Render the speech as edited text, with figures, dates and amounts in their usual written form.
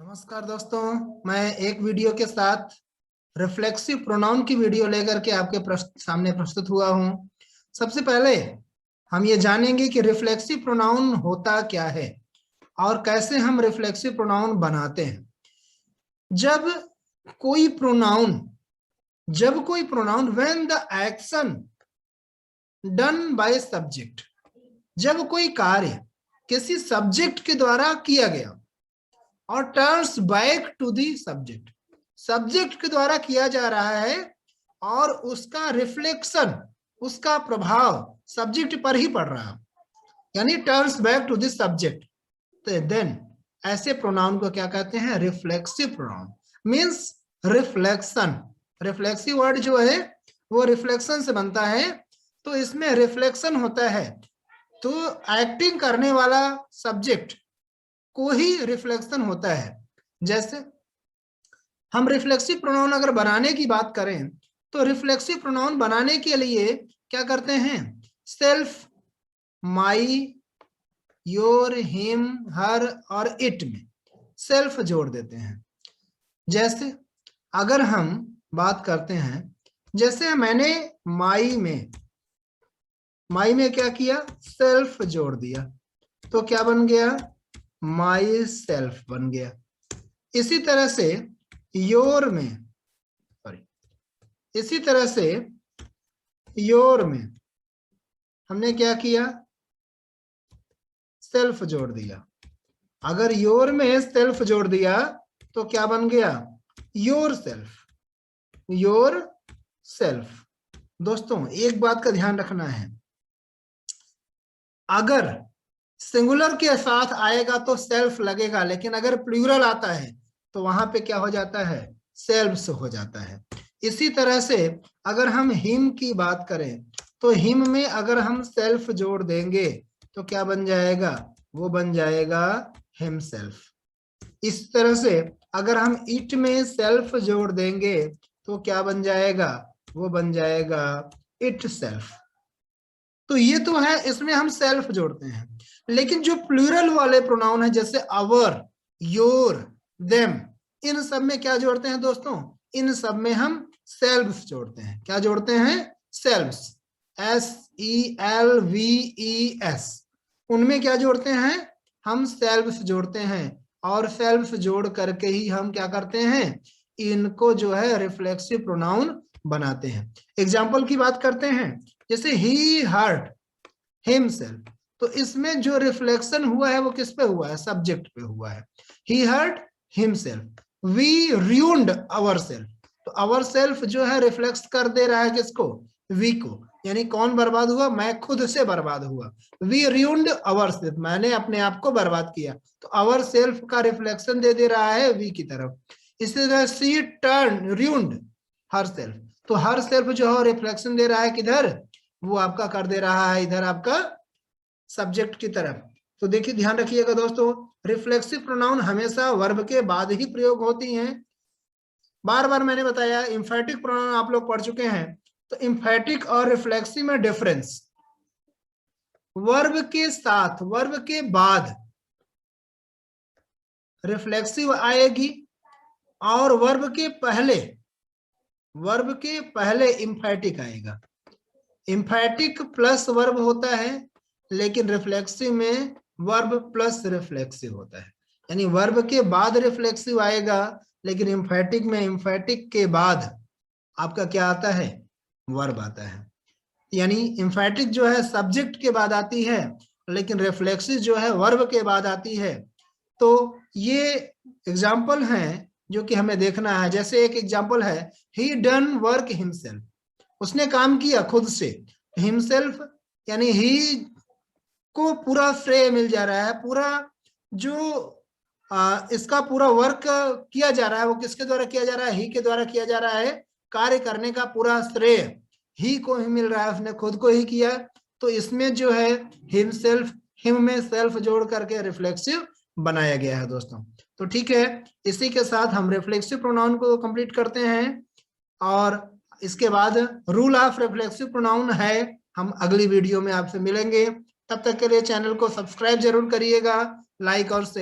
नमस्कार दोस्तों, मैं एक वीडियो के साथ रिफ्लेक्सिव प्रोनाउन की वीडियो लेकर के आपके सामने प्रस्तुत हुआ हूं। सबसे पहले हम ये जानेंगे कि रिफ्लेक्सिव प्रोनाउन होता क्या है और कैसे हम रिफ्लेक्सिव प्रोनाउन बनाते हैं। जब कोई pronoun when the action done by subject, जब कोई कार्य किसी सब्जेक्ट के द्वारा किया गया और turns back to the subject, subject के द्वारा किया जा रहा है और उसका रिफ्लेक्शन, उसका प्रभाव सब्जेक्ट पर ही पड़ रहा है, यानी turns back to this subject, तो देन ऐसे प्रोनाउन को क्या कहते हैं? Reflexive pronoun. Means reflection, reflexive word जो है वो रिफ्लेक्शन से बनता है, तो इसमें रिफ्लेक्शन होता है तो एक्टिंग करने वाला सब्जेक्ट को ही रिफ्लेक्शन होता है। जैसे हम रिफ्लेक्सिव प्रोनाउन अगर बनाने की बात करें तो रिफ्लेक्सिव प्रोनाउन बनाने के लिए क्या करते हैं? सेल्फ, माई, योर, हिम, हर और इट में सेल्फ जोड़ देते हैं। जैसे अगर हम बात करते हैं, जैसे मैंने माई में क्या किया? सेल्फ जोड़ दिया, तो क्या बन गया? माई सेल्फ बन गया। इसी तरह से योर में हमने क्या किया? सेल्फ जोड़ दिया। अगर योर में सेल्फ जोड़ दिया तो क्या बन गया? Your self. दोस्तों एक बात का ध्यान रखना है, अगर सिंगुलर के साथ आएगा तो सेल्फ लगेगा, लेकिन अगर प्लूरल आता है तो वहां पे क्या हो जाता है? सेल्फ्स हो जाता है। इसी तरह से अगर हम हिम की बात करें तो हिम में अगर हम सेल्फ जोड़ देंगे तो क्या बन जाएगा? वो बन जाएगा हिमसेल्फ। इस तरह से अगर हम इट में सेल्फ जोड़ देंगे तो क्या बन जाएगा? वो बन जाएगा इट सेल्फ। तो ये तो है, इसमें हम सेल्फ जोड़ते हैं। लेकिन जो प्लूरल वाले प्रोनाउन है जैसे आवर, योर, देम, इन सब में क्या जोड़ते हैं दोस्तों? इन सब में हम सेल्फ्स जोड़ते हैं। क्या जोड़ते हैं? सेल्फ्स, SELVES। उनमें क्या जोड़ते हैं? हम सेल्फ्स जोड़ते हैं, और सेल्फ्स जोड़ करके ही हम क्या करते हैं? इनको जो है रिफ्लेक्सिव प्रोनाउन बनाते हैं। एग्जाम्पल की बात करते हैं, जैसे ही हर्ट हिमसेल्फ, तो इसमें जो रिफ्लेक्शन हुआ है वो किस पे हुआ है? सब्जेक्ट पे हुआ है। He hurt himself. We ruined ourselves, तो आवरसेल्फ जो है रिफ्लेक्स कर दे रहा है किसको? वी को, यानी कौन बर्बाद हुआ? मैं खुद से बर्बाद हुआ। वी रूइंड आवरसेल्फ, मैंने अपने आप को बर्बाद किया, तो आवरसेल्फ का रिफ्लेक्शन दे दे रहा है वी की तरफ। इसी तरह सी टर्न रूइंड हरसेल्फ, तो हर सेल्फ जो है रिफ्लेक्शन दे रहा है किधर? वो आपका कर दे रहा है इधर आपका सब्जेक्ट की तरफ। तो देखिए ध्यान रखिएगा दोस्तों, रिफ्लेक्सिव प्रोनाउन हमेशा वर्ब के बाद ही प्रयोग होती हैं। बार बार मैंने बताया, एम्फैटिक प्रोनाउन आप लोग पढ़ चुके हैं, तो एम्फैटिक और रिफ्लेक्सिव में डिफरेंस, वर्ब के साथ, वर्ब के बाद रिफ्लेक्सिव आएगी और वर्ब के पहले एम्फैटिक आएगा। एम्फैटिक प्लस वर्ब होता है, लेकिन रिफ्लेक्सिव में वर्ब प्लस रिफ्लेक्सिव होता है, यानी वर्ब के बाद रिफ्लेक्सिव आएगा, लेकिन एम्फैटिक में एम्फैटिक के बाद आपका क्या आता है? वर्ब आता है। यानी एम्फैटिक जो है सब्जेक्ट के बाद आती है, लेकिन रिफ्लेक्सिव जो है वर्ब के बाद आती है। तो ये एग्जाम्पल हैं जो कि हमें देखना है। जैसे एक एग्जाम्पल है, ही डन वर्क हिमसेल्फ, उसने काम किया खुद से। हिमसेल्फ यानी ही को पूरा श्रेय मिल जा रहा है, पूरा जो इसका पूरा वर्क किया जा रहा है वो किसके द्वारा किया जा रहा है? ही के द्वारा किया जा रहा है। कार्य करने का पूरा श्रेय ही को ही मिल रहा है, उसने खुद को ही किया। तो इसमें जो है हिमसेल्फ, हिम में सेल्फ जोड़ करके रिफ्लेक्सिव बनाया गया है दोस्तों। तो ठीक है, इसी के साथ हम रिफ्लेक्सिव प्रोनाउन को कंप्लीट करते हैं, और इसके बाद रूल ऑफ रिफ्लेक्सिव प्रोनाउन है, हम अगली वीडियो में आपसे मिलेंगे। तब तक के लिए चैनल को सब्सक्राइब जरूर करिएगा, लाइक और शेयर